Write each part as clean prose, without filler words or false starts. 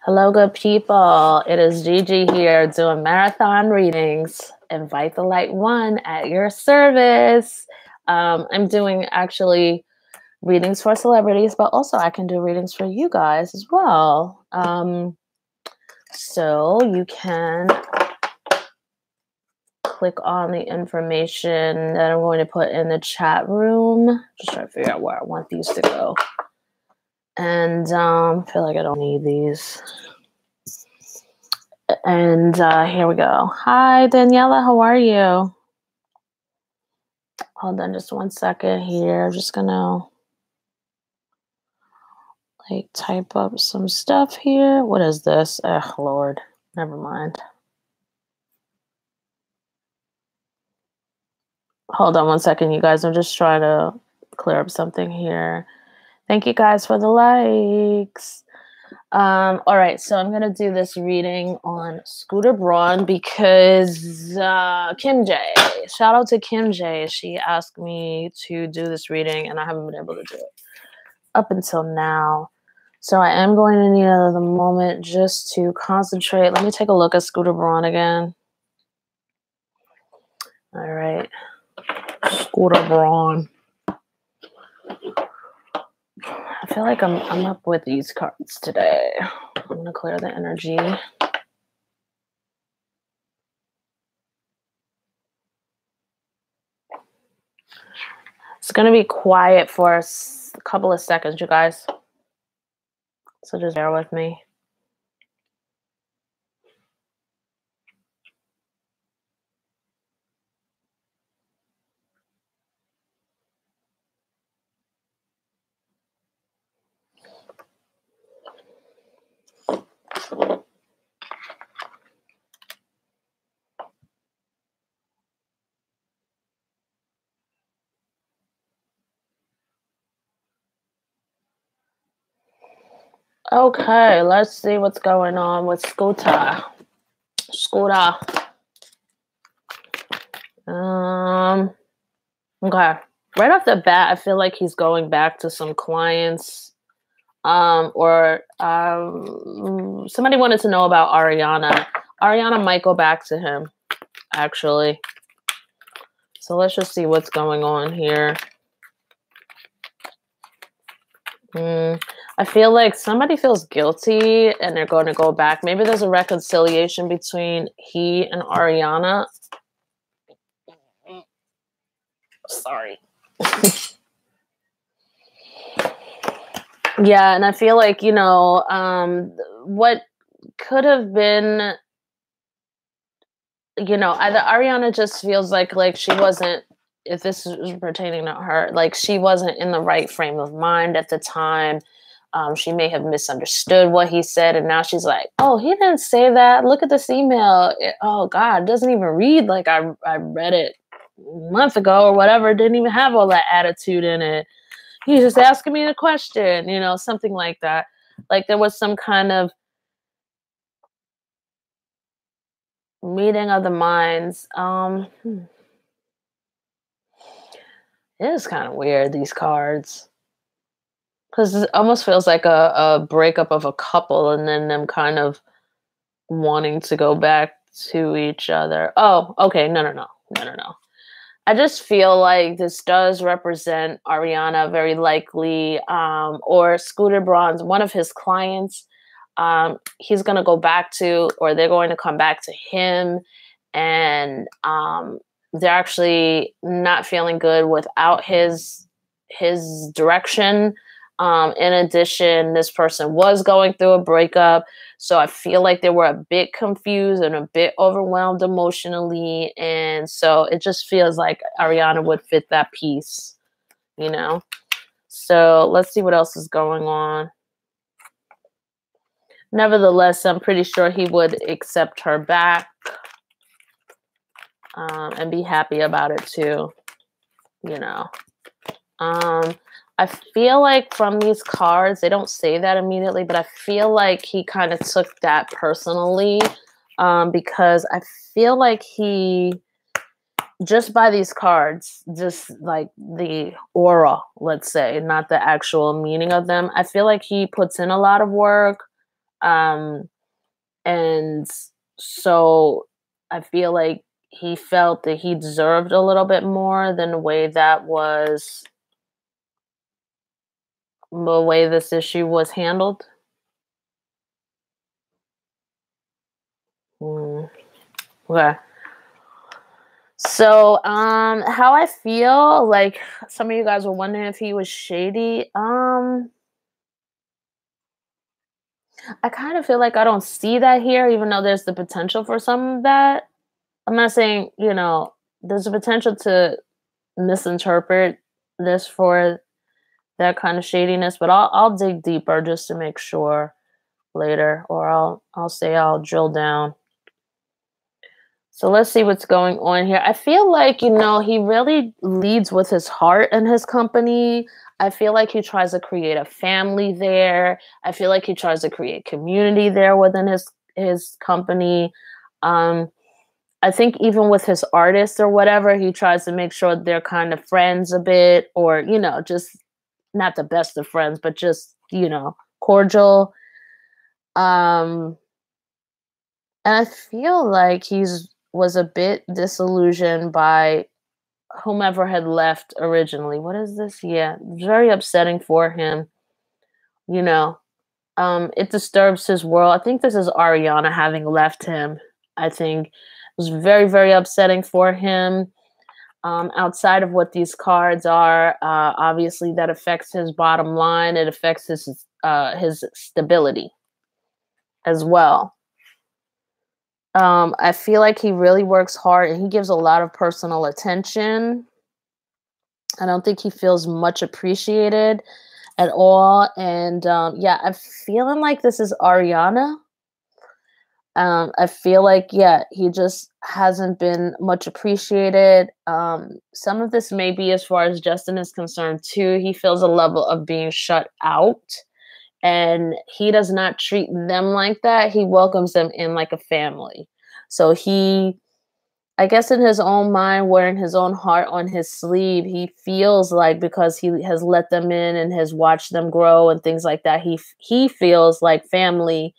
Hello, good people. It is Gigi here doing marathon readings. Invite the Light One at your service. I'm doing actually readings for celebrities, but also I can do readings for you guys as well. So you can click on the information that I'm going to put in the chat room. Just trying to figure out where I want these to go. And I feel like I don't need these. And here we go. Hi, Daniela. How are you? Hold on just 1 second here. I'm just going to type up some stuff here. What is this? Oh, Lord. Never mind. Hold on 1 second, you guys. I'm just trying to clear up something here. Thank you guys for the likes. All right, so I'm gonna do this reading on Scooter Braun because Kim J. Shout out to Kim J. She asked me to do this reading, and I haven't been able to do it up until now. So I am going to need another moment just to concentrate. Let me take a look at Scooter Braun again. All right, Scooter Braun. I feel like I'm up with these cards today. I'm going to clear the energy. It's going to be quiet for a couple of seconds, you guys. So just bear with me. Okay, let's see what's going on with Scooter. Okay. Right off the bat, I feel like he's going back to some clients. Somebody wanted to know about Ariana. Ariana might go back to him, actually. So let's just see what's going on here. I feel like somebody feels guilty and they're going to go back. Maybe there's a reconciliation between he and Ariana. Sorry. Yeah, and I feel like, what could have been, either Ariana just feels like she wasn't, if this is pertaining to her, like she wasn't in the right frame of mind at the time. She may have misunderstood what he said, and now she's like, oh, he didn't say that. Look at this email. Oh, God, it doesn't even read like I read it a month ago or whatever. It didn't even have all that attitude in it. He's just asking me a question, something like that. Like there was some kind of meeting of the minds. It is kind of weird, these cards. Because it almost feels like a breakup of a couple and then them kind of wanting to go back to each other. Oh, okay. No. I just feel like this does represent Ariana very likely, or Scooter Braun's, one of his clients. He's going to go back to, or they're going to come back to him, and they're actually not feeling good without his direction. In addition, this person was going through a breakup, so I feel like they were a bit confused and a bit overwhelmed emotionally, and so it just feels like Ariana would fit that piece, So let's see what else is going on. Nevertheless, I'm pretty sure he would accept her back and be happy about it too, I feel like from these cards, they don't say that immediately, but I feel like he kind of took that personally, because I feel like he, just by these cards, just like the aura, let's say, not the actual meaning of them, I feel like he puts in a lot of work. Um, and so I feel like he felt that he deserved a little bit more than the way this issue was handled. Mm, okay. So, how I feel, like some of you guys were wondering if he was shady. I kind of feel like I don't see that here, even though there's the potential for some of that. I'm not saying, there's a potential to misinterpret this for that kind of shadiness, but I'll dig deeper just to make sure later, or I'll drill down. So let's see what's going on here. I feel like, he really leads with his heart in his company. I feel like he tries to create a family there. I feel like he tries to create community there within his company. Um, I think even with his artists or whatever, he tries to make sure they're kind of friends a bit, or, just not the best of friends, but just, cordial. Um, and I feel like he's was a bit disillusioned by whomever had left originally. What is this? Yeah, very upsetting for him. You know, it disturbs his world. I think this is Ariana having left him. I think it was very, very upsetting for him. Outside of what these cards are, obviously that affects his bottom line. It affects his stability as well. I feel like he really works hard and he gives a lot of personal attention. I don't think he feels much appreciated at all. And yeah, I'm feeling like this is Ariana. I feel like, yeah, he just hasn't been much appreciated. Some of this may be as far as Justin is concerned too. He feels a level of being shut out, and he does not treat them like that. He welcomes them in like a family. So I guess in his own mind, wearing his own heart on his sleeve, he feels like because he has let them in and has watched them grow and things like that, he feels like family.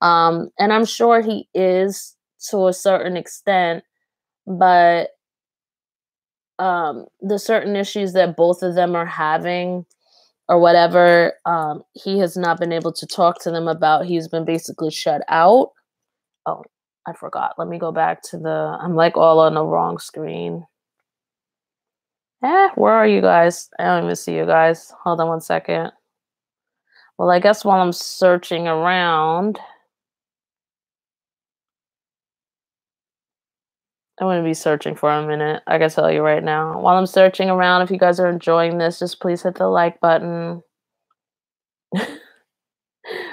And I'm sure he is to a certain extent, but the certain issues that both of them are having or whatever, he has not been able to talk to them about. He's been basically shut out. Oh, I forgot. Let me go back to I'm like all on the wrong screen. Where are you guys? I don't even see you guys. Hold on one second. Well, I guess while I'm searching around, I'm going to be searching for a minute. I can tell you right now. While I'm searching around, if you guys are enjoying this, just please hit the like button.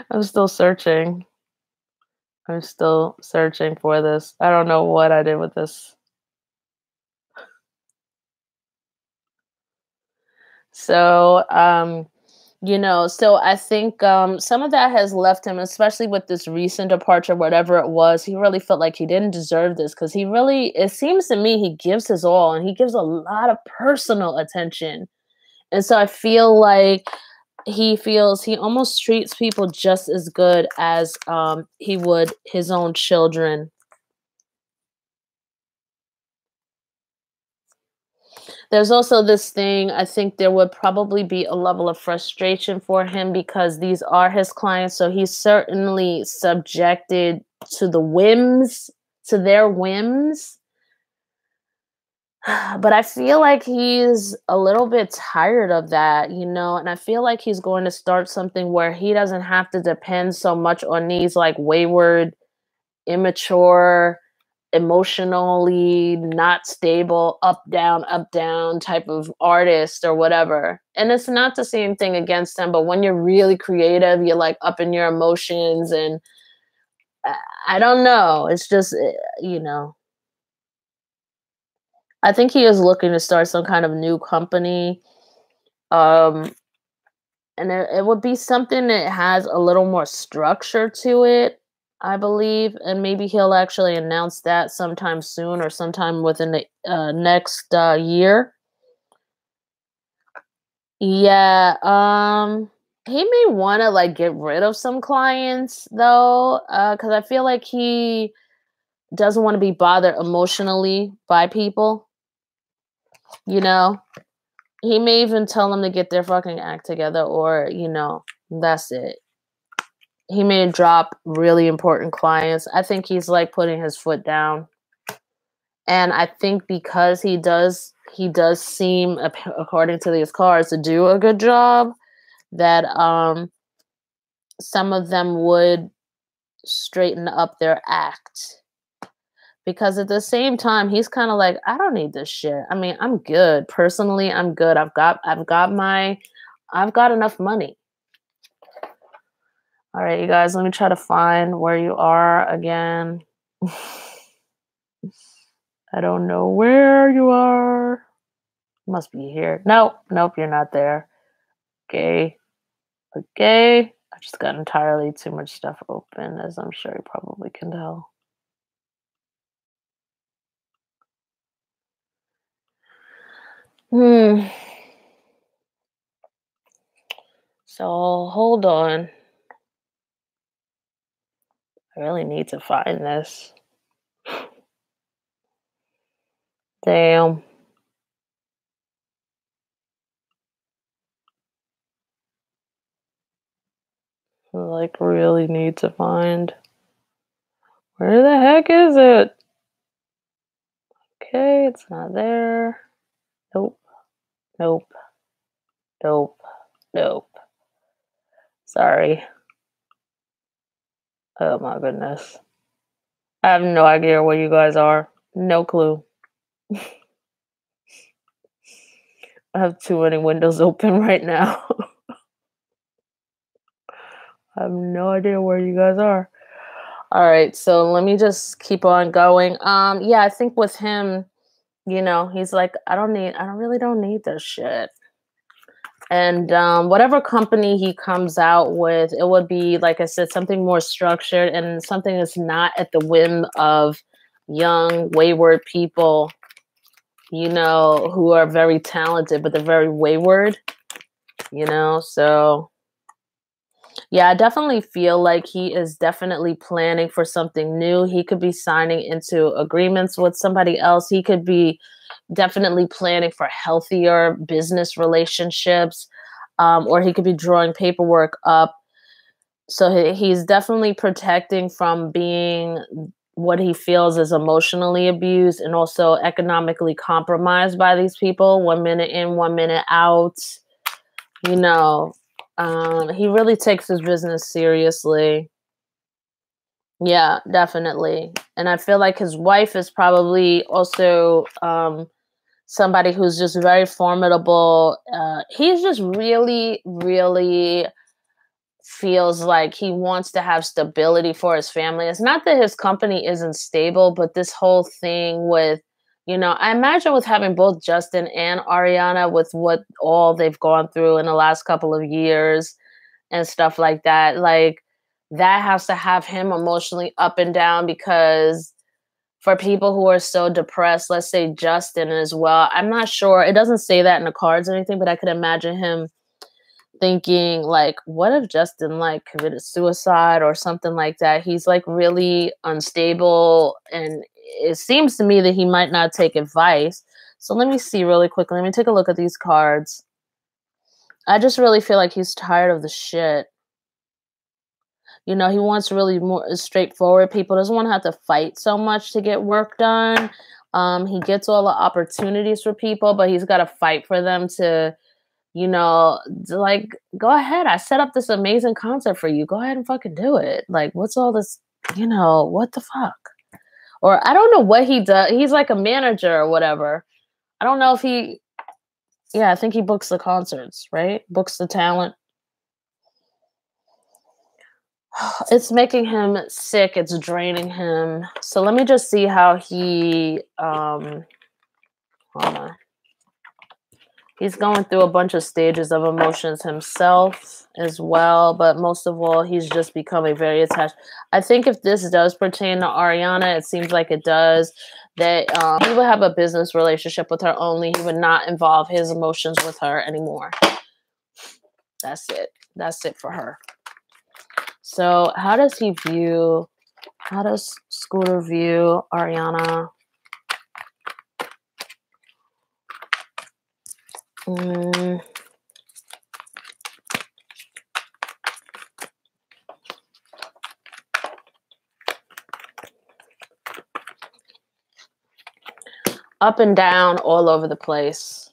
I'm still searching. I'm still searching for this. I don't know what I did with this. So, so I think some of that has left him, especially with this recent departure, whatever it was. He really felt like he didn't deserve this because it seems to me, he gives his all and he gives a lot of personal attention. And so I feel like he almost treats people just as good as he would his own children. There's also this thing, I think there would probably be a level of frustration for him because these are his clients. So he's certainly subjected to to their whims. But I feel like he's a little bit tired of that, and I feel like he's going to start something where he doesn't have to depend so much on these like wayward, immature, emotionally not stable, up down type of artist or whatever. And it's not the same thing against them, but when you're really creative, you're like up in your emotions, and I don't know. It's just, I think he is looking to start some kind of new company. Um, and it would be something that has a little more structure to it, I believe, and maybe he'll actually announce that sometime soon or sometime within the next year. Yeah. He may want to like get rid of some clients though, because I feel like he doesn't want to be bothered emotionally by people. You know, he may even tell them to get their fucking act together, or that's it. He may drop really important clients. I think he's like putting his foot down, and I think because he does seem, according to these cards, to do a good job, that some of them would straighten up their act. Because at the same time, he's kind of like, I don't need this shit. I mean, I'm good. Personally, I'm good. I've got enough money. All right, you guys, let me try to find where you are again. I don't know where you are. Must be here. Nope, you're not there. Okay. I just got entirely too much stuff open, as I'm sure you probably can tell. So hold on. I really need to find this. Damn. I like really need to find. Where the heck is it? Okay, it's not there. Nope. Nope. Nope. Nope. Sorry. Oh my goodness. I have no idea where you guys are. No clue. I have too many windows open right now. I have no idea where you guys are. All right, so let me just keep on going. Yeah, I think with him, he's like, I really don't need this shit. And whatever company he comes out with, it would be, like I said, something more structured and something that's not at the whim of young, wayward people, who are very talented, but they're very wayward, so yeah, I definitely feel like he is definitely planning for something new. He could be signing into agreements with somebody else. He could be definitely planning for healthier business relationships, or he could be drawing paperwork up. So he's definitely protecting from being what he feels is emotionally abused and also economically compromised by these people. 1 minute in, 1 minute out. He really takes his business seriously. Yeah, definitely. And I feel like his wife is probably also somebody who's just very formidable. He's just really, really feels like he wants to have stability for his family. It's not that his company isn't stable, but this whole thing with, I imagine with having both Justin and Ariana, with what all they've gone through in the last couple of years and stuff like that, like that has to have him emotionally up and down, because for people who are so depressed, let's say Justin as well, I'm not sure, it doesn't say that in the cards or anything, but I could imagine him thinking like, what if Justin like committed suicide or something like that? He's like really unstable, and it seems to me that he might not take advice. So let me see really quickly. Let me take a look at these cards. I just really feel like he's tired of the shit. He wants really more straightforward people. Doesn't want to have to fight so much to get work done. He gets all the opportunities for people, but he's got to fight for them to, like, go ahead. I set up this amazing concert for you. Go ahead and fucking do it. Like, what's all this, what the fuck? Or I don't know what he does. He's like a manager or whatever. I don't know if I think he books the concerts, right? Books the talent. It's making him sick. It's draining him. So let me just see how he, hold on. He's going through a bunch of stages of emotions himself as well, but most of all, he's just becoming very attached. I think if this does pertain to Ariana, it seems like it does, that he would have a business relationship with her only. He would not involve his emotions with her anymore. That's it. That's it for her. So how does Scooter view Ariana? Up and down, all over the place.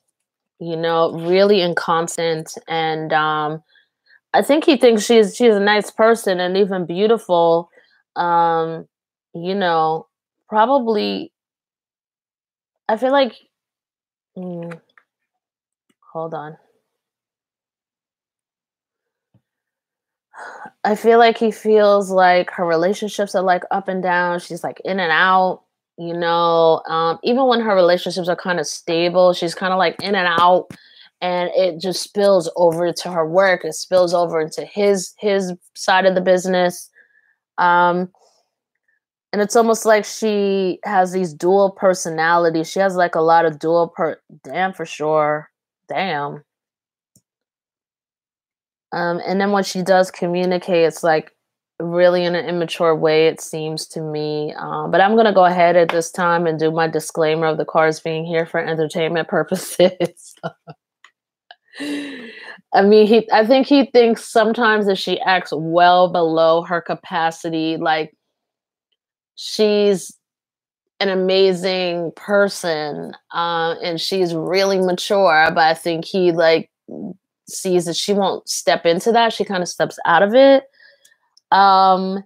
Really inconstant, and I think he thinks she's a nice person and even beautiful. Um, you know, Probably. I feel like. mm, Hold on. I feel like he feels like her relationships are like up and down. She's like in and out. Even when her relationships are kind of stable, she's kind of like in and out, and it just spills over to her work. It spills over into his side of the business. Um, and it's almost like she has these dual personalities. She has like a lot of damn, for sure. Damn. And then when she does communicate, it's like really in an immature way, it seems to me. But I'm going to go ahead at this time and do my disclaimer of the cards being here for entertainment purposes. I think he thinks sometimes that she acts well below her capacity. Like, she's an amazing person, and she's really mature, but I think he like sees that she won't step into that. She kind of steps out of it. I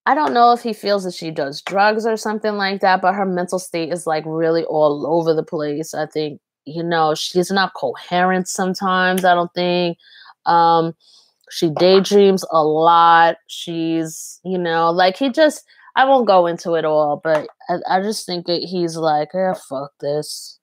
don't know if he feels that she does drugs or something like that, but her mental state is like really all over the place. I think, she's not coherent sometimes, I don't think. She daydreams a lot. She's, like I won't go into it all, but I just think that he's like, fuck this.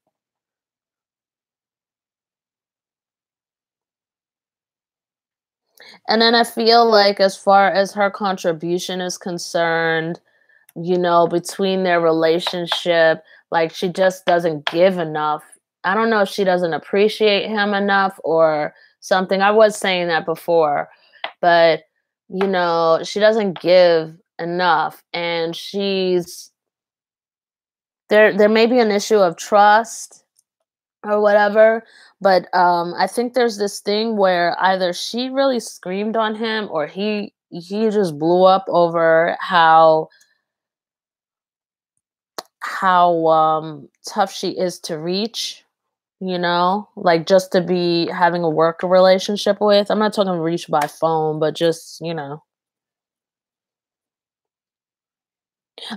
And then I feel like as far as her contribution is concerned, between their relationship, like she just doesn't give enough. I don't know if she doesn't appreciate him enough or something. I was saying that before, but she doesn't give enough, and there may be an issue of trust or whatever, but I think there's this thing where either she really screamed on him or he just blew up over how tough she is to reach, like just to be having a work relationship with. I'm not talking reach by phone, but just,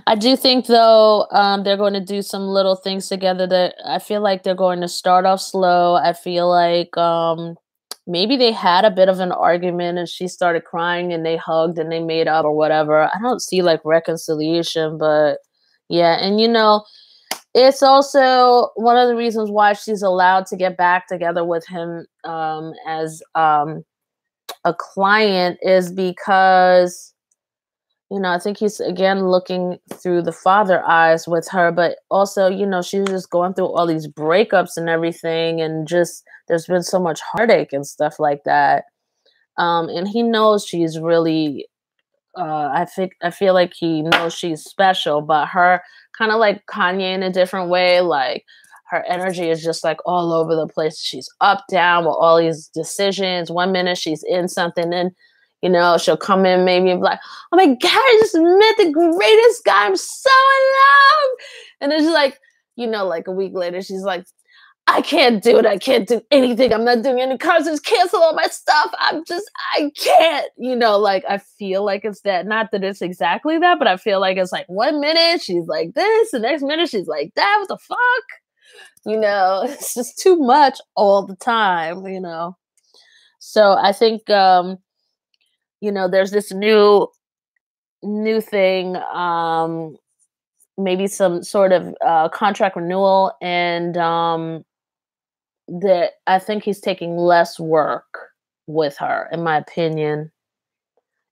I do think though, they're going to do some little things together that I feel like they're going to start off slow. I feel like maybe they had a bit of an argument and she started crying and they hugged and they made up or whatever. I don't see like reconciliation, but yeah. And it's also one of the reasons why she's allowed to get back together with him as a client is because I think he's again looking through the father eyes with her, but also, she's just going through all these breakups and everything, and just there's been so much heartache and stuff like that. And he knows she's really I feel like he knows she's special, but her kind of like Kanye in a different way, like her energy is just like all over the place. She's up, down with all these decisions. One minute she's in something, and she'll come in maybe and be like, oh my God, I just met the greatest guy. I'm so in love. And then she's like, like a week later, she's like, I can't do it. I can't do anything. I'm not doing any concerts. Cancel all my stuff. I can't, like, I feel like it's that. Not that it's exactly that, but I feel like it's like 1 minute she's like this, the next minute she's like that. What the fuck? It's just too much all the time, So I think, there's this new thing, maybe some sort of contract renewal, and that I think he's taking less work with her, in my opinion.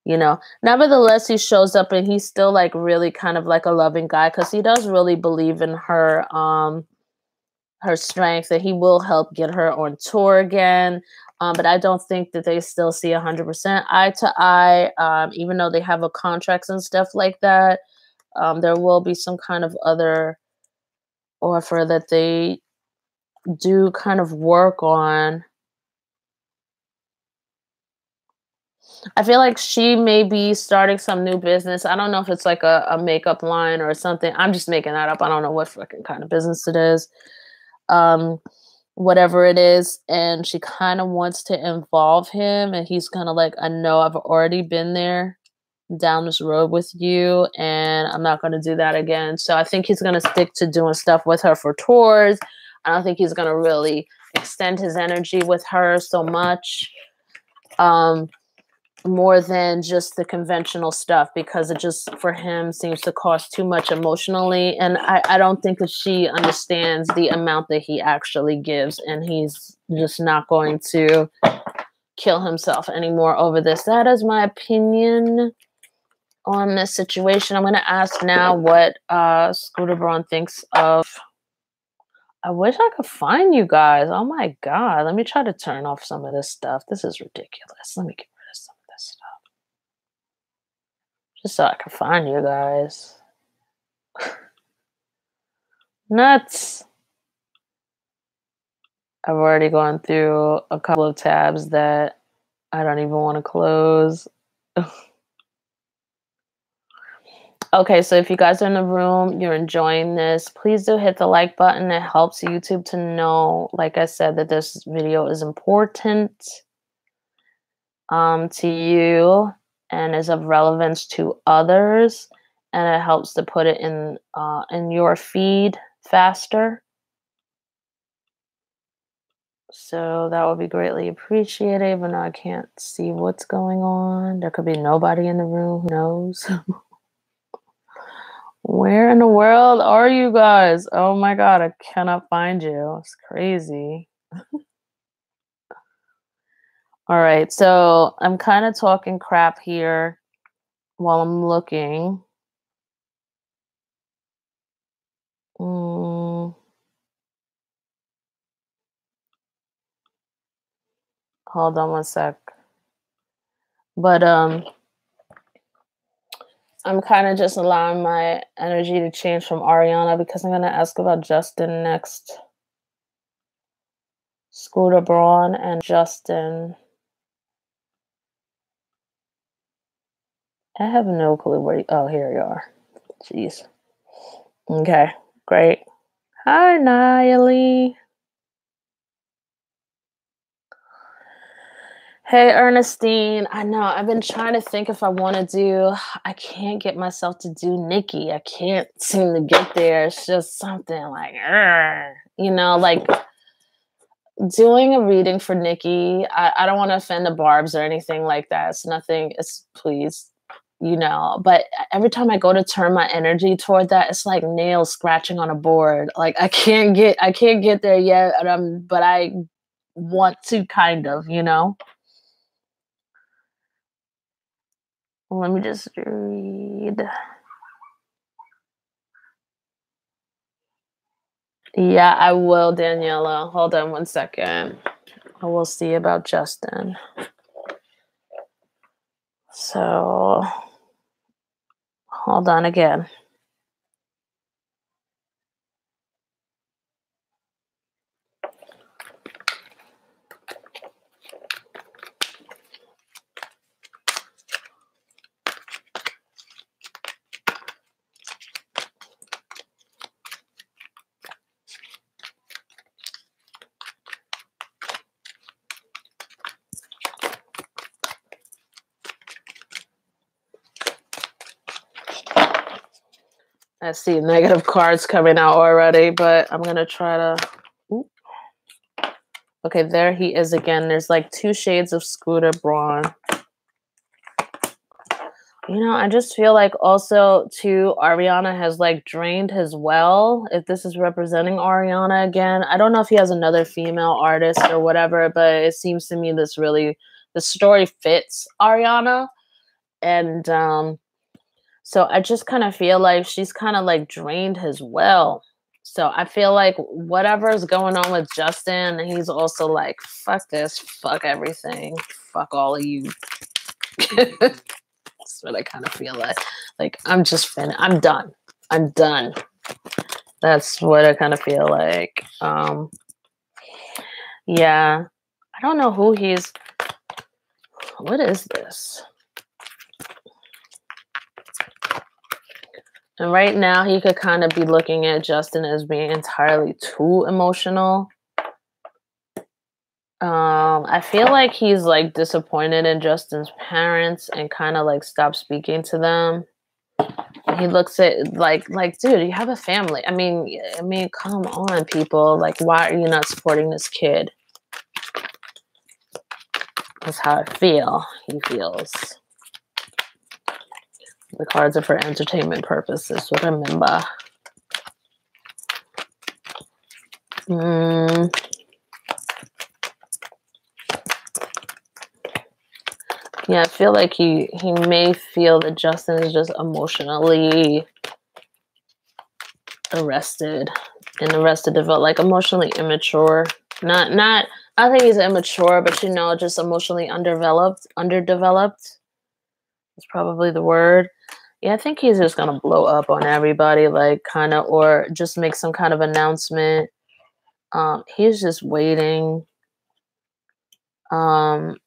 Nevertheless, he shows up and he's still like really kind of like a loving guy because he does really believe in her strength, that he will help get her on tour again. But I don't think that they still see 100% eye to eye, even though they have a contracts and stuff like that. There will be some kind of other offer that they do kind of work on. I feel like she may be starting some new business. I don't know if it's like a makeup line or something. I'm just making that up. I don't know what fucking kind of business it is. Um, Whatever it is. And she kind of wants to involve him. And he's kind of like, I know I've already been there down this road with you. And I'm not going to do that again. So I think he's going to stick to doing stuff with her for tours. I don't think he's going to really extend his energy with her so much. More than just the conventional stuff, because it just for him seems to cost too much emotionally, and I don't think that she understands the amount that he actually gives, and he's just not going to kill himself anymore over this. That is my opinion on this situation. I'm going to ask now what Scooter Braun thinks of. I wish I could find you guys. Oh my god, let me try to turn off some of this stuff. This is ridiculous. Let me get rid of some of this stuff just so I can find you guys. Nuts. I've already gone through a couple of tabs that I don't even want to close. Okay, so if you guys are in the room, you're enjoying this, please do hit the like button. It helps YouTube to know, like I said, that this video is important to you and is of relevance to others, and it helps to put it in your feed faster. So that would be greatly appreciated, even though I can't see what's going on. There could be nobody in the room, who knows? Where in the world are you guys? Oh my god, I cannot find you. It's crazy. All right, so I'm kind of talking crap here while I'm looking. Hold on one sec. But I'm kind of just allowing my energy to change from Ariana, because I'm going to ask about Justin next. Scooter Braun and Justin. I have no clue where you... Oh, here you are. Jeez. Okay, great. Hi, Nayeli. Hey, Ernestine. I know, I've been trying to think if I want to do... I can't get myself to do Nikki. I can't seem to get there. It's just something like... You know, like... Doing a reading for Nikki, I don't want to offend the Barbs or anything like that. It's nothing. It's please, you know. But every time I go to turn my energy toward that, it's like nails scratching on a board. Like I can't get there yet. But I want to, kind of, you know. Let me just read. Yeah, I will, Daniela. Hold on one second. I will see about Justin. So, hold on again. I see negative cards coming out already, but I'm going to try to... Ooh. Okay, there he is again. There's like 2 shades of Scooter Braun. You know, I just feel like also, too, Ariana has like drained his well. If this is representing Ariana again. I don't know if he has another female artist or whatever, but it seems to me the story fits Ariana. And so I just kind of feel like she's kind of like drained his well. So I feel like whatever's going on with Justin, he's also like, fuck this, fuck everything, fuck all of you. That's what I kind of feel like. Like I'm just finished. I'm done. I'm done. That's what I kind of feel like. Yeah. I don't know who he's. What is this? And right now, he could kind of be looking at Justin as being entirely too emotional. I feel like he's like disappointed in Justin's parents and kind of like stopped speaking to them. He looks at like, dude, you have a family. I mean, come on, people. Like, why are you not supporting this kid? That's how I feel. He feels. The cards are for entertainment purposes. Remember. Yeah, I feel like he may feel that Justin is just emotionally arrested like emotionally immature. Not I think he's immature, but just emotionally underdeveloped. Is probably the word. Yeah, I think he's just gonna blow up on everybody, like kind of, or just make some kind of announcement. He's just waiting. Hold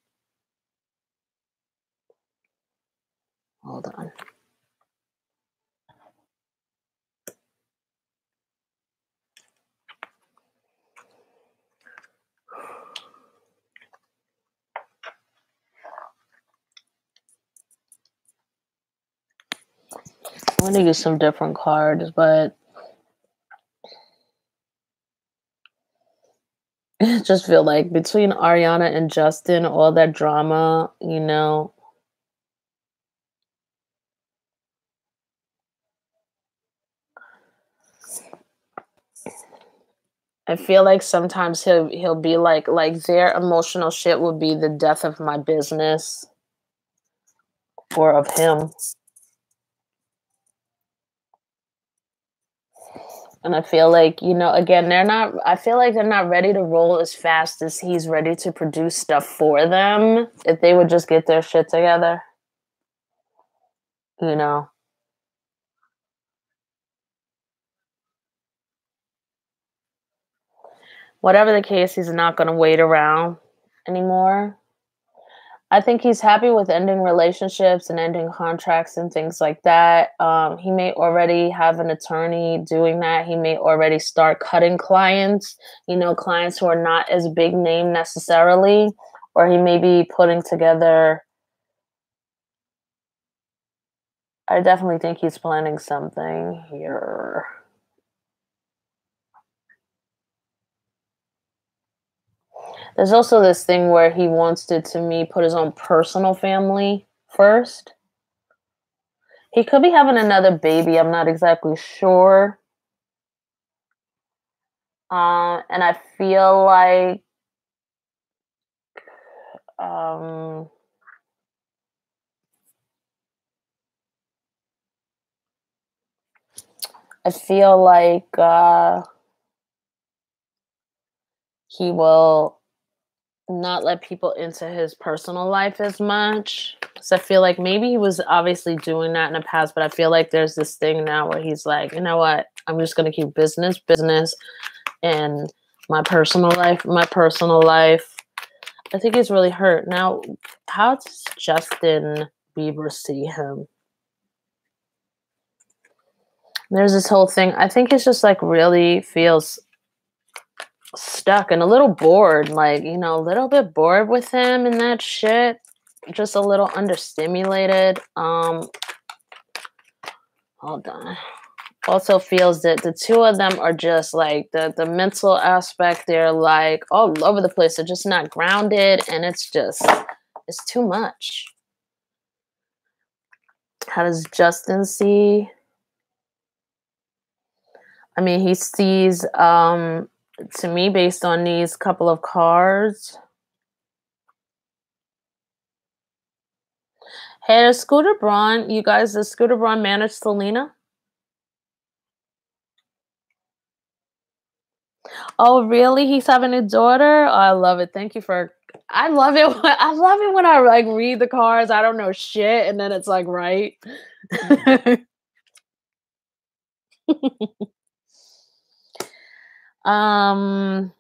on. I'm gonna use some different cards, but I just feel like between Ariana and Justin, all that drama, I feel like sometimes he'll be like their emotional shit will be the death of my business or of him. And I feel like, again, I feel like they're not ready to roll as fast as he's ready to produce stuff for them. If they would just get their shit together, you know. Whatever the case, he's not going to wait around anymore. I think he's happy with ending relationships and ending contracts and things like that. He may already have an attorney doing that. He may already start cutting clients, clients who are not as big name necessarily, or he may be putting together. I definitely think he's planning something here. There's also this thing where he wants to me, put his own personal family first. He could be having another baby. I'm not exactly sure. And I feel like um, he will not let people into his personal life as much. So I feel like maybe he was obviously doing that in the past, but I feel like there's this thing now where he's like, you know what? I'm just going to keep business, and my personal life. I think he's really hurt. Now, how does Justin Bieber see him? There's this whole thing. I think he's just like really feels stuck and a little bored, like, a little bit bored with him and that shit. Just a little understimulated. Hold on. Also feels that the two of them are just like the mental aspect, they're like all over the place. They're just not grounded, and it's too much. How does Justin see? I mean, he sees to me, based on these couple of cards. Hey, does Scooter Braun, you guys, does Scooter Braun manage Selena? Oh, really? He's having a daughter? Oh, I love it. Thank you for. I love it. I love it when I like read the cards. I don't know shit, and then it's like right. um.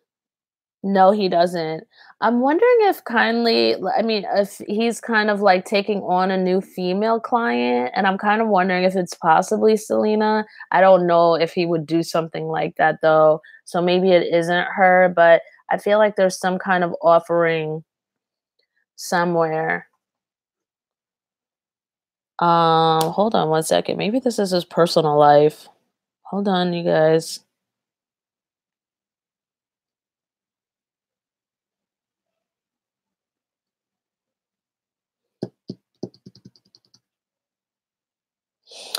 No, he doesn't. I'm wondering if I mean, if he's kind of like taking on a new female client, and I'm kind of wondering if it's possibly Selena. I don't know if he would do something like that though. So maybe it isn't her, but I feel like there's some kind of offering somewhere. Hold on one second. Maybe this is his personal life. Hold on, you guys.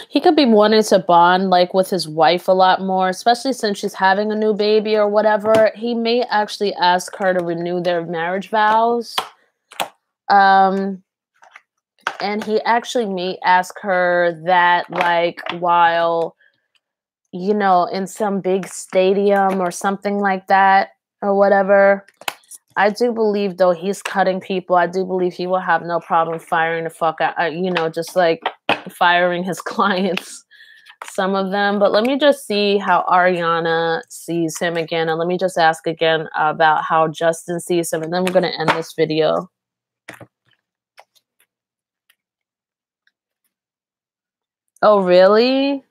He could be wanting to bond like with his wife a lot more, especially since she's having a new baby or whatever. He may actually ask her to renew their marriage vows. Um, and he actually may ask her that like while, you know, in some big stadium or something like that or whatever. I do believe though he's cutting people. I do believe he will have no problem firing the fuck out, you know, just like firing his clients, some of them. But let me just see how Ariana sees him again. And let me just ask again about how Justin sees him. And then we're going to end this video. Oh, really?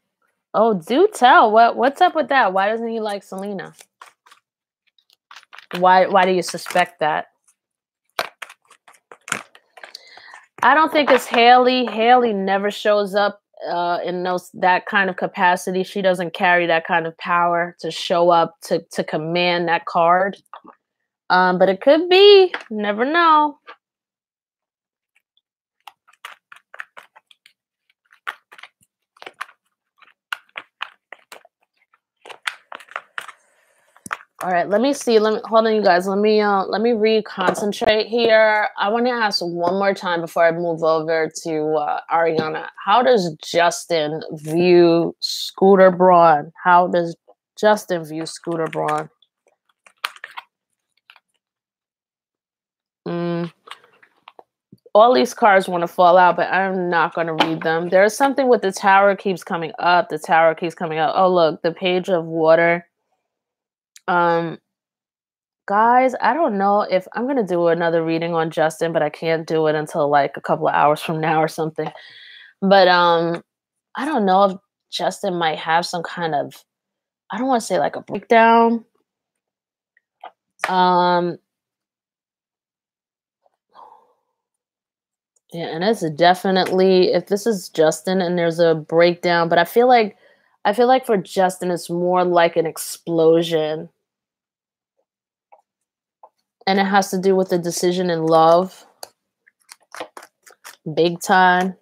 Oh, do tell. What's up with that? Why doesn't he like Selena? Why do you suspect that? I don't think it's Haley. Haley never shows up in that kind of capacity. She doesn't carry that kind of power to show up to command that card. But it could be. Never know. All right, let me see. Hold on, you guys. Let me reconcentrate here. I want to ask one more time before I move over to Ariana. How does Justin view Scooter Braun? How does Justin view Scooter Braun? All these cards want to fall out, but I'm not going to read them. There's something with the tower keeps coming up. The tower keeps coming up. Oh, look, the page of water. Guys, I don't know if I'm going to do another reading on Justin, but I can't do it until like a couple of hours from now or something. But I don't know if Justin might have some kind of, I don't want to say like a breakdown. Yeah, and it's definitely, if this is Justin and there's a breakdown, but I feel like for Justin it's more like an explosion. And it has to do with the decision in love. Big time.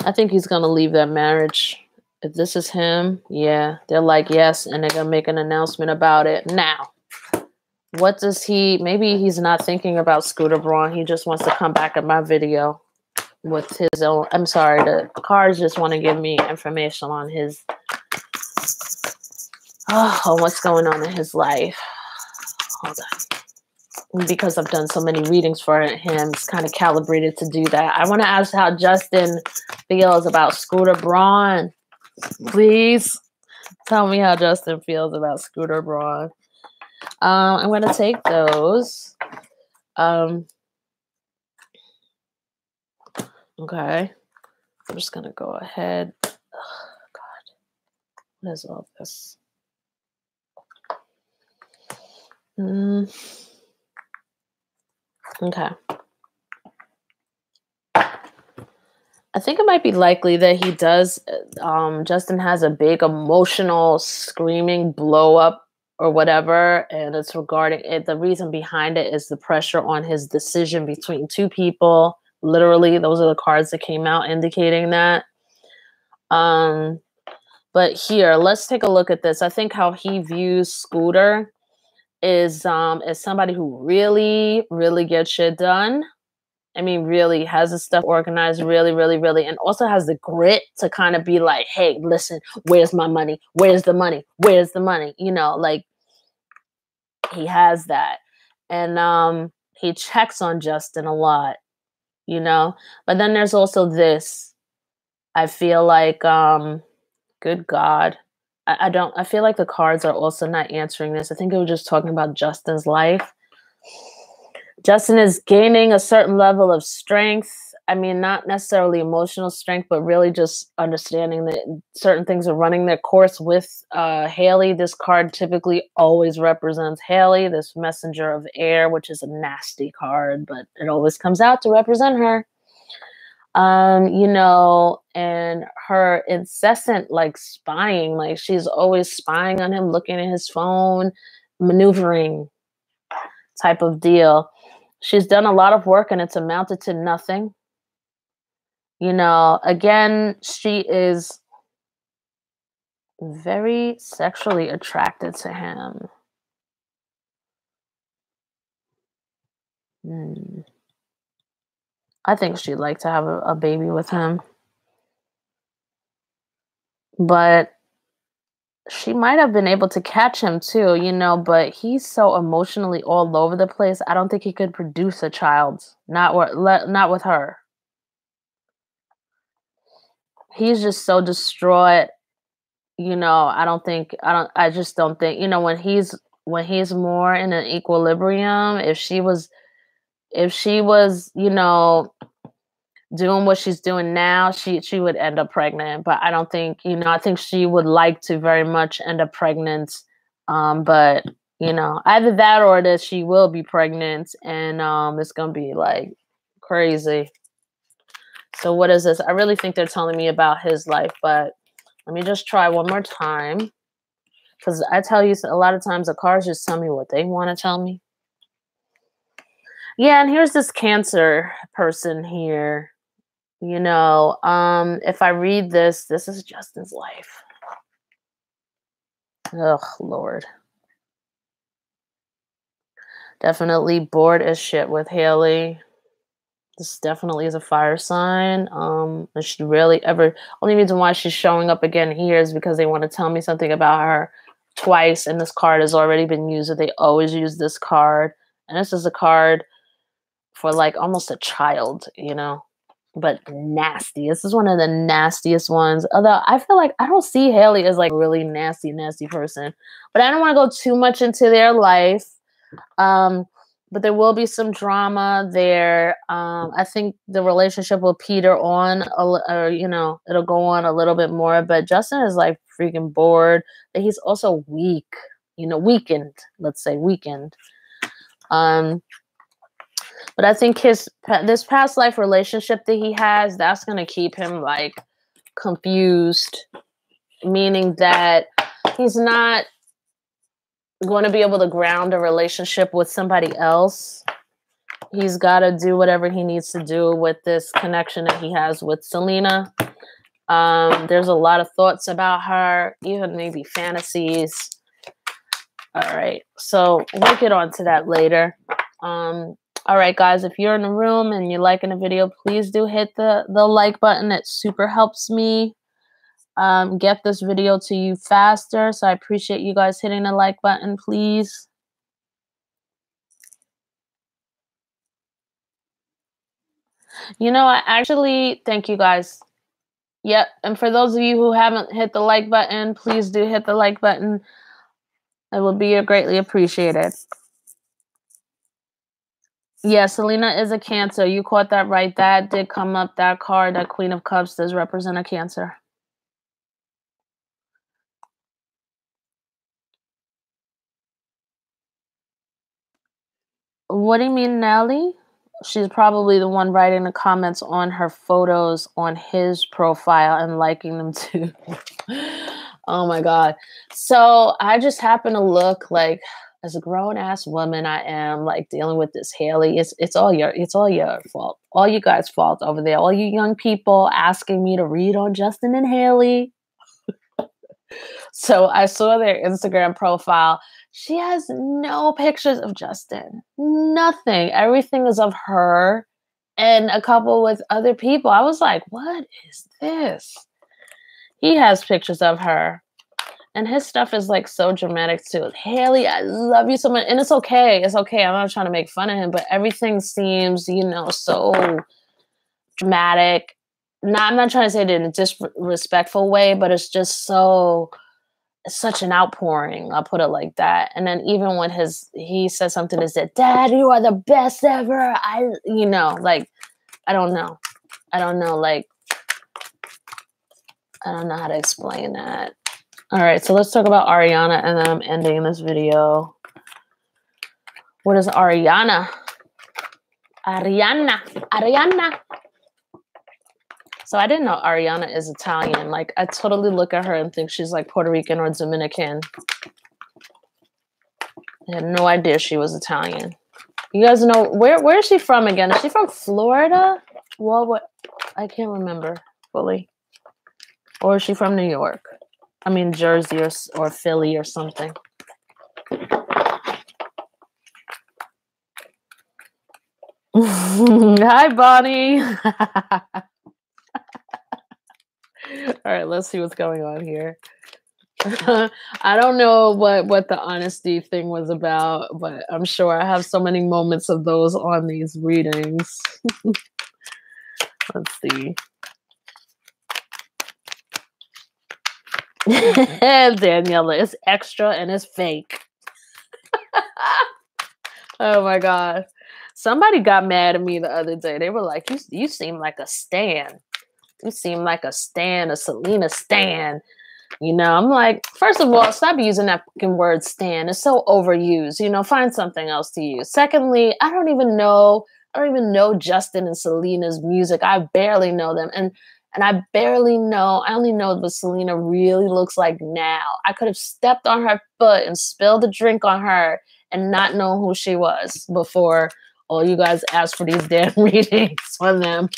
I think he's going to leave that marriage. If this is him, yeah, they're like, yes, and they're going to make an announcement about it. Now, what does maybe he's not thinking about Scooter Braun. He just wants to come back at my video with his own, I'm sorry, the cards just want to give me information on his, what's going on in his life. Hold on. Because I've done so many readings for him, it's kind of calibrated to do that. I want to ask how Justin feels about Scooter Braun. Please tell me how Justin feels about Scooter Braun. I'm going to take those. Okay. I'm just going to go ahead. Oh, God. What is all this? Okay. I think it might be likely that he does. Justin has a big emotional screaming blow up or whatever, and it's regarding it. The reason behind it is the pressure on his decision between two people. Literally, those are the cards that came out indicating that. But here, let's take a look at this. I think how he views Scooter is somebody who really, really gets shit done. I mean, really has his stuff organized, really, really, really, and also has the grit to kind of be like, hey, listen, where's my money? Where's the money? Where's the money? You know, like he has that. And he checks on Justin a lot, you know. But then there's also this. I feel like, good God. I don't I feel like the cards are also not answering this. I think it was just talking about Justin's life. Justin is gaining a certain level of strength. I mean, not necessarily emotional strength, but really just understanding that certain things are running their course with Haley. This card typically always represents Haley, this messenger of air, which is a nasty card, but it always comes out to represent her. You know, and her incessant like spying, like she's always spying on him, looking at his phone, maneuvering type of deal. She's done a lot of work and it's amounted to nothing. You know, again, she is very sexually attracted to him. Hmm. I think she'd like to have a baby with him. But she might have been able to catch him too, you know, but he's so emotionally all over the place. I don't think he could produce a child. Not with her. He's just so distraught. You know, I just don't think, you know, when he's more in an equilibrium, if she was, you know, doing what she's doing now, she would end up pregnant. But I don't think, you know, I think she would like to very much end up pregnant. But you know, either that or that she will be pregnant and it's gonna be like crazy. So what is this? I really think they're telling me about his life, but let me just try one more time. Because I tell you, a lot of times the cards just tell me what they want to tell me. Yeah, and here's this Cancer person here. You know, if I read this, this is Justin's life. Ugh, Lord. Definitely bored as shit with Haley. This definitely is a fire sign. And she really ever, only reason why she's showing up again here is because they want to tell me something about her twice, and this card has already been used, or they always use this card. And this is a card for like almost a child, you know, but nasty. This is one of the nastiest ones. Although I feel like I don't see Haley as like a really nasty, nasty person, but I don't want to go too much into their life. But there will be some drama there. I think the relationship will peter on, or you know, it'll go on a little bit more. But Justin is like freaking bored. But he's also weak, you know, weakened. Let's say weakened. But I think this past life relationship that he has, that's gonna keep him like confused, meaning that he's not going to be able to ground a relationship with somebody else. He's got to do whatever he needs to do with this connection that he has with Selena. There's a lot of thoughts about her, even maybe fantasies. All right, so we'll get on to that later. All right, guys, if you're in the room and you're liking the video, please do hit the like button. It super helps me get this video to you faster. So I appreciate you guys hitting the like button, please. You know, I actually thank you guys. Yep. And for those of you who haven't hit the like button, please do hit the like button. It will be greatly appreciated. Yeah, Selena is a Cancer. You caught that right. That did come up. That card, that Queen of Cups, does represent a Cancer. What do you mean, Nelly? She's probably the one writing the comments on her photos on his profile and liking them too. Oh my God. So I just happen to look like, as a grown ass woman, I am like dealing with this Haley. It's all your fault. All you guys' fault over there. All you young people asking me to read on Justin and Haley. So I saw their Instagram profile. She has no pictures of Justin. Nothing. Everything is of her and a couple with other people. I was like, what is this? He has pictures of her. And his stuff is like so dramatic too. Haley, I love you so much. And it's okay. It's okay. I'm not trying to make fun of him, but everything seems, so dramatic. I'm not trying to say it in a disrespectful way, but it's just it's such an outpouring. I'll put it like that. And then even when he said something that said, Dad, you are the best ever. Like, I don't know. I don't know. Like, I don't know how to explain that. All right, so let's talk about Ariana, and then I'm ending this video. What is Ariana? Ariana. So I didn't know Ariana is Italian. Like, I totally look at her and think she's like Puerto Rican or Dominican. I had no idea she was Italian. You guys know, where is she from again? Is she from Florida? Well, what? I can't remember fully. Or is she from New York? I mean, Jersey or Philly or something. Hi, Bonnie. All right, let's see what's going on here. I don't know what the honesty thing was about, but I'm sure I have so many moments of those on these readings. Let's see. Daniela, it's extra and it's fake. Oh my God. Somebody got mad at me the other day. They were like, you seem like a stan. You seem like a stan, a Selena stan. I'm like, first of all, stop using that fucking word stan. It's so overused. Find something else to use. Secondly, I don't even know Justin and Selena's music. I barely know them. And I only know what Selena really looks like now. I could have stepped on her foot and spilled a drink on her and not know who she was before all you guys asked for these damn readings on them.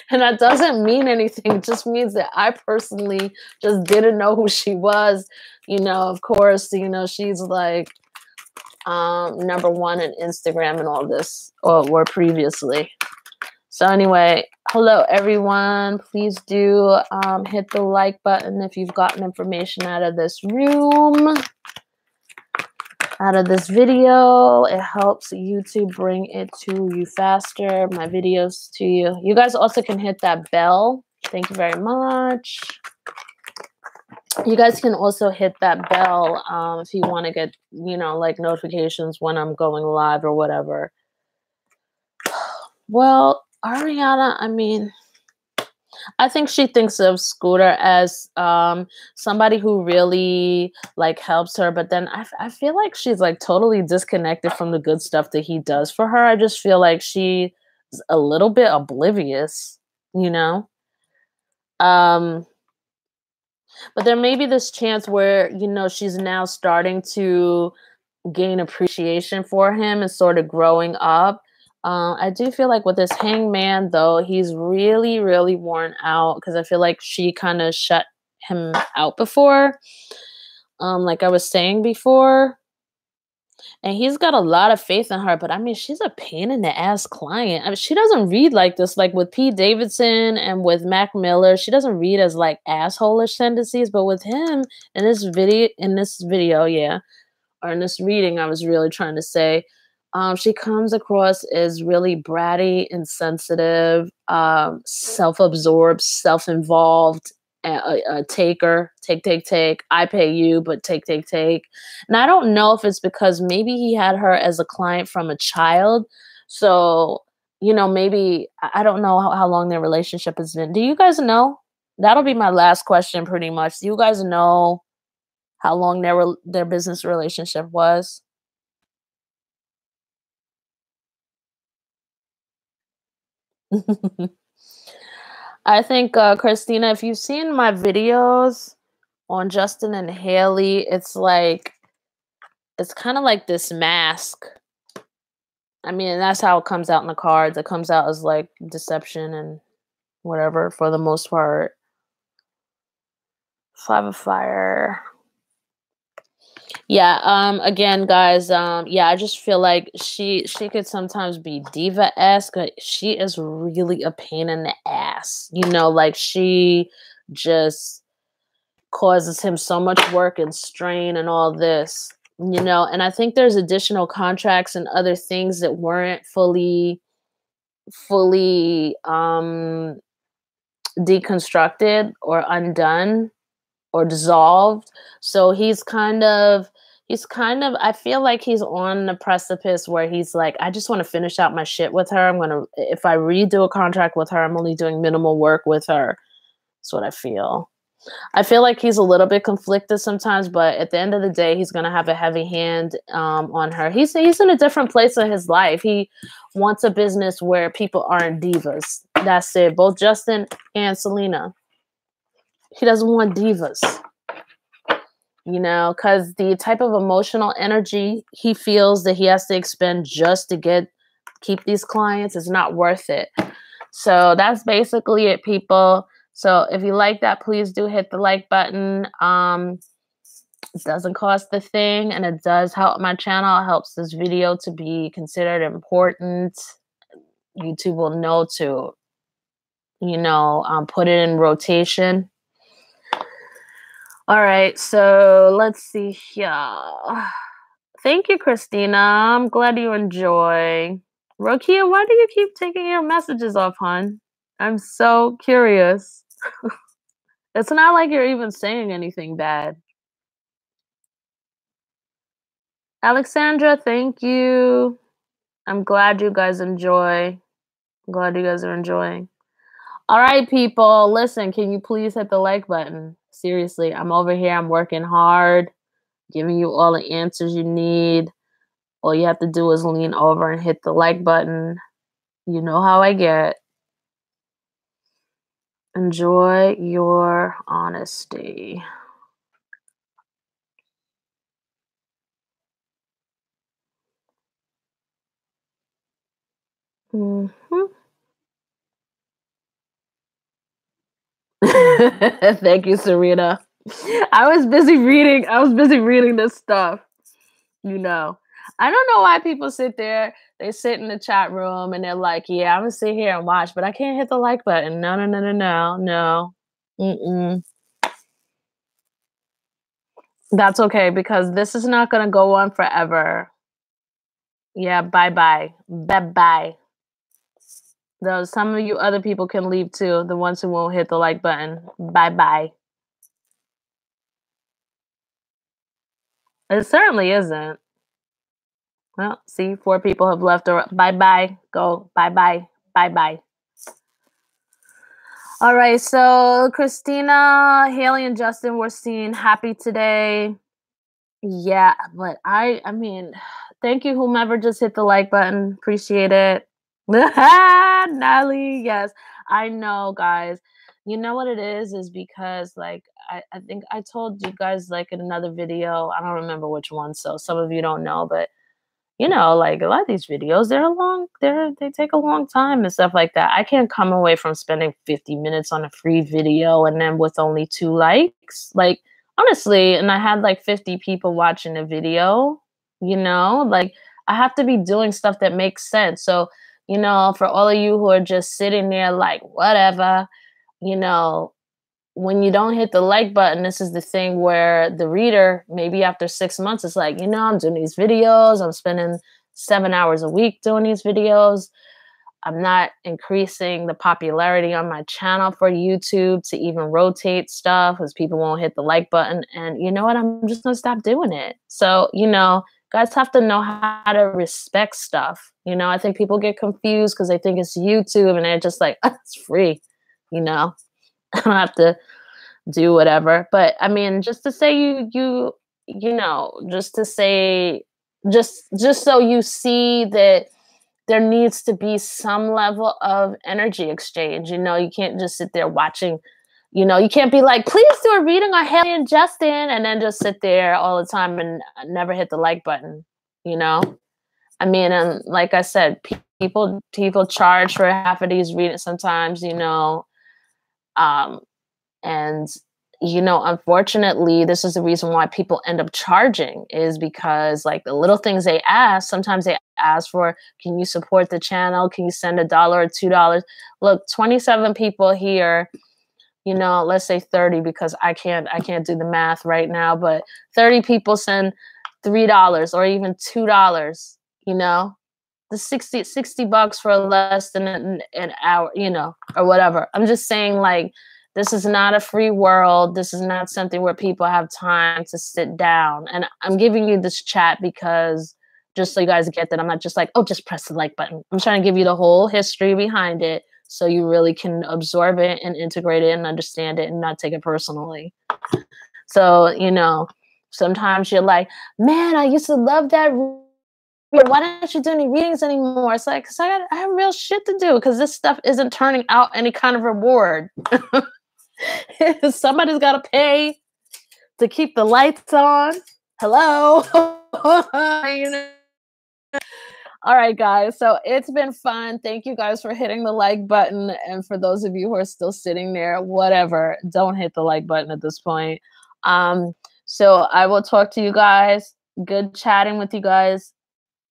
And that doesn't mean anything. It just means that I personally just didn't know who she was. Of course, she's like #1 in Instagram and all this, or were previously. So anyway, hello everyone. Please do hit the like button if you've gotten information out of this room, out of this video. It helps YouTube bring it to you faster, my videos to you. You guys also can hit that bell. Thank you very much. You guys can also hit that bell if you want to get, like notifications when I'm going live or whatever. Well, Ariana, I mean, I think she thinks of Scooter as somebody who really like helps her, but then I feel like she's like totally disconnected from the good stuff that he does for her. I just feel like she's a little bit oblivious, but there may be this chance where, she's now starting to gain appreciation for him and sort of growing up. I do feel like with this hangman, though, he's really, really worn out because I feel like she kind of shut him out before, like I was saying before. And he's got a lot of faith in her, but I mean, she's a pain in the ass client. I mean, she doesn't read like this, like with Pete Davidson and with Mac Miller. She doesn't read as like asshole-ish tendencies, but with him in this video, yeah, or in this reading, I was really trying to say, she comes across as really bratty, insensitive, self-absorbed, self-involved, a taker, take. I pay you, but take. And I don't know if it's because maybe he had her as a client from a child. So, maybe, I don't know how long their relationship has been. Do you guys know? That'll be my last question pretty much. Do you guys know how long their business relationship was? I think, Christina, if you've seen my videos on Justin and Haley, it's kind of like this mask. I mean, that's how it comes out in the cards. It comes out as like deception and whatever for the most part. 5 of Fire. Yeah, again, guys, yeah, I just feel like she could sometimes be diva-esque, but she is really a pain in the ass. Like she just causes him so much work and strain and all this, and I think there's additional contracts and other things that weren't fully deconstructed or undone or dissolved. So he's kind of I feel like he's on the precipice where he's like, I just want to finish out my shit with her. If I redo a contract with her, I'm only doing minimal work with her. That's what I feel. I feel like he's a little bit conflicted sometimes, but at the end of the day, he's gonna have a heavy hand on her. He's in a different place in his life. He wants a business where people aren't divas. That's it. Both Justin and Selena. He doesn't want divas, because the type of emotional energy he feels that he has to expend just to keep these clients is not worth it. So that's basically it, people. So if you like that, please do hit the like button. It doesn't cost a thing, and it does help my channel. It helps this video to be considered important. YouTube will know to, put it in rotation. All right, so let's see here. Thank you, Christina. I'm glad you enjoy. Rokia, why do you keep taking your messages off, hon? I'm so curious. It's not like you're even saying anything bad. Alexandra, thank you. I'm glad you guys enjoy. I'm glad you guys are enjoying. All right, people, listen, can you please hit the like button? Seriously, I'm over here. I'm working hard, giving you all the answers you need. All you have to do is lean over and hit the like button. You know how I get. Enjoy your honesty. Mm-hmm. Thank you, Serena. I was busy reading this stuff. I don't know why people sit there. They sit in the chat room and they're like, "Yeah, I'm gonna sit here and watch, but I can't hit the like button." No, no, no, no, no, no. Mm-mm. That's okay because this is not gonna go on forever. Yeah, bye bye, bye bye. Though some of you other people can leave too. The ones who won't hit the like button. Bye bye. It certainly isn't. Well, see, 4 people have left. Or bye bye. Go. Bye bye. Bye bye. All right. So Christina, Haley, and Justin were seen happy today. Yeah, but I mean, thank you, whomever just hit the like button. Appreciate it. Natalie, yes. I know, guys. You know what it is because like I think I told you guys like in another video, I don't remember which one, so some of you don't know, but like a lot of these videos, they take a long time and stuff like that. I can't come away from spending 50 minutes on a free video and then with only 2 likes. Like, honestly, and I had like 50 people watching the video, like I have to be doing stuff that makes sense. So, for all of you who are just sitting there like, whatever, you know, when you don't hit the like button, this is the thing where the reader, maybe after 6 months, is like, I'm doing these videos. I'm spending 7 hours a week doing these videos. I'm not increasing the popularity on my channel for YouTube to even rotate stuff because people won't hit the like button. And you know what? I'm just going to stop doing it. So, guys have to know how to respect stuff. I think people get confused because they think it's YouTube and they're just like, oh, it's free. I don't have to do whatever. But I mean, just to say just to say, just so you see that there needs to be some level of energy exchange. You can't just sit there watching, you can't be like, please do a reading on Haley and Justin, and then just sit there all the time and never hit the like button, I mean, and like I said, people charge for half of these readings sometimes, and unfortunately, this is the reason why people end up charging, is because like the little things they ask, sometimes they ask for, can you support the channel? Can you send $1 or $2? Look, 27 people here, let's say 30, because I can't do the math right now, but 30 people send $3 or even $2, the 60 bucks for less than an hour, or whatever. I'm just saying, like, this is not a free world. This is not something where people have time to sit down. And I'm giving you this chat because just so you guys get that I'm not just like, oh, just press the like button. I'm trying to give you the whole history behind it so you really can absorb it and integrate it and understand it and not take it personally. So, sometimes you're like, man, I used to love that. Why don't you do any readings anymore? It's like, because I have real shit to do, because this stuff isn't turning out any kind of reward. Somebody's got to pay to keep the lights on. Hello. All right, guys. So it's been fun. Thank you guys for hitting the like button. And for those of you who are still sitting there, whatever, don't hit the like button at this point. So I will talk to you guys. Good chatting with you guys.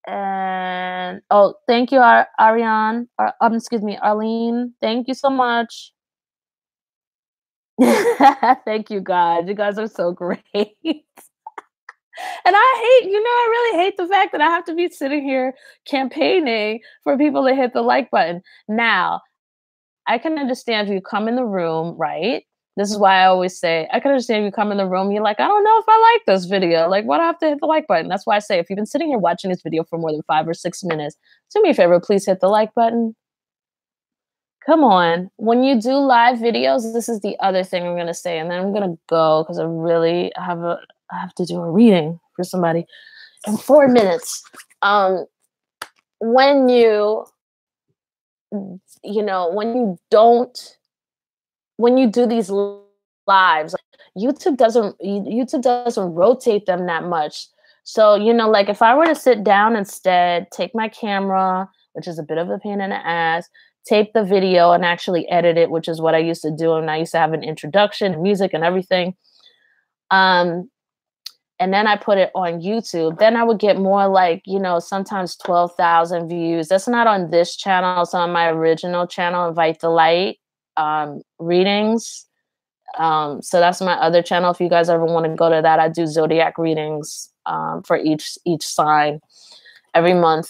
And thank you, Ariane. Excuse me, Arlene. Thank you so much. Thank you, guys. You guys are so great. And I really hate the fact that I have to be sitting here campaigning for people to hit the like button. Now, I can understand if you come in the room, right? This is why I always say, I can understand if you come in the room, you're like, I don't know if I like this video. Like, why do I have to hit the like button? That's why I say, if you've been sitting here watching this video for more than 5 or 6 minutes, do me a favor, please hit the like button. Come on. When you do live videos, this is the other thing I'm going to say. And then I'm going to go because I have to do a reading for somebody in 4 minutes. When you do these lives, YouTube doesn't rotate them that much. So, like if I were to sit down instead, take my camera, which is a bit of a pain in the ass, tape the video and actually edit it, which is what I used to do. And I used to have an introduction, music and everything. And then I put it on YouTube. Then I would get more like, sometimes 12,000 views. That's not on this channel. It's on my original channel, Invite the Light readings. So that's my other channel. If you guys ever want to go to that, I do zodiac readings for each sign every month.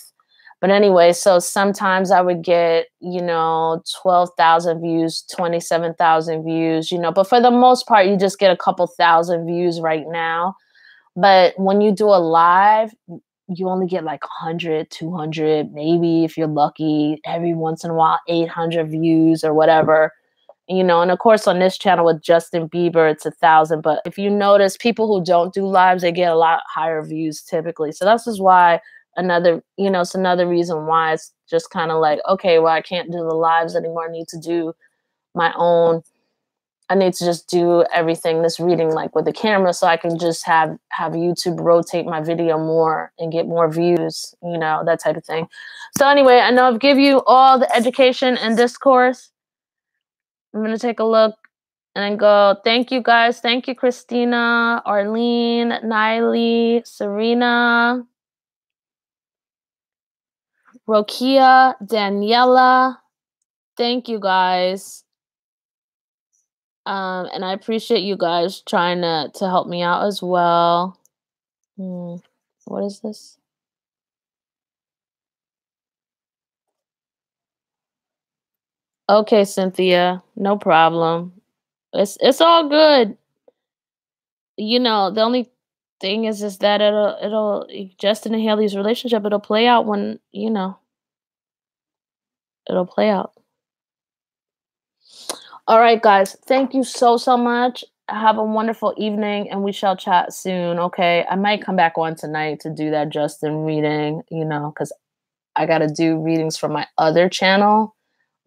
But anyway, so sometimes I would get, 12,000 views, 27,000 views, but for the most part, you just get a couple thousand views right now. But when you do a live, you only get like 100, 200, maybe if you're lucky, every once in a while, 800 views or whatever. And of course on this channel with Justin Bieber, it's 1,000. But if you notice, people who don't do lives, they get a lot higher views typically. So that's just why it's another reason why it's just kind of like, okay, well, I can't do the lives anymore. I need to do my own. I need to just do everything, this reading, like with the camera, so I can just have YouTube rotate my video more and get more views, that type of thing. So anyway, I know I've given you all the education and discourse. I'm going to take a look and go, thank you guys. Thank you, Christina, Arlene, Niley, Serena, Rokia, Daniela. Thank you guys. And I appreciate you guys trying to help me out as well. What is this? Okay, Cynthia, no problem. It's all good. The only thing is that it'll Justin and Haley's relationship, it'll play out when, it'll play out. All right, guys. Thank you so much. Have a wonderful evening, and we shall chat soon, okay? I might come back on tonight to do that Justin reading, because I got to do readings from my other channel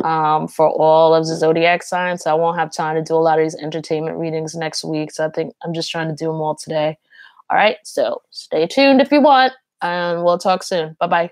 for all of the zodiac signs. So I won't have time to do a lot of these entertainment readings next week. So I think I'm just trying to do them all today. All right. So stay tuned if you want, and we'll talk soon. Bye-bye.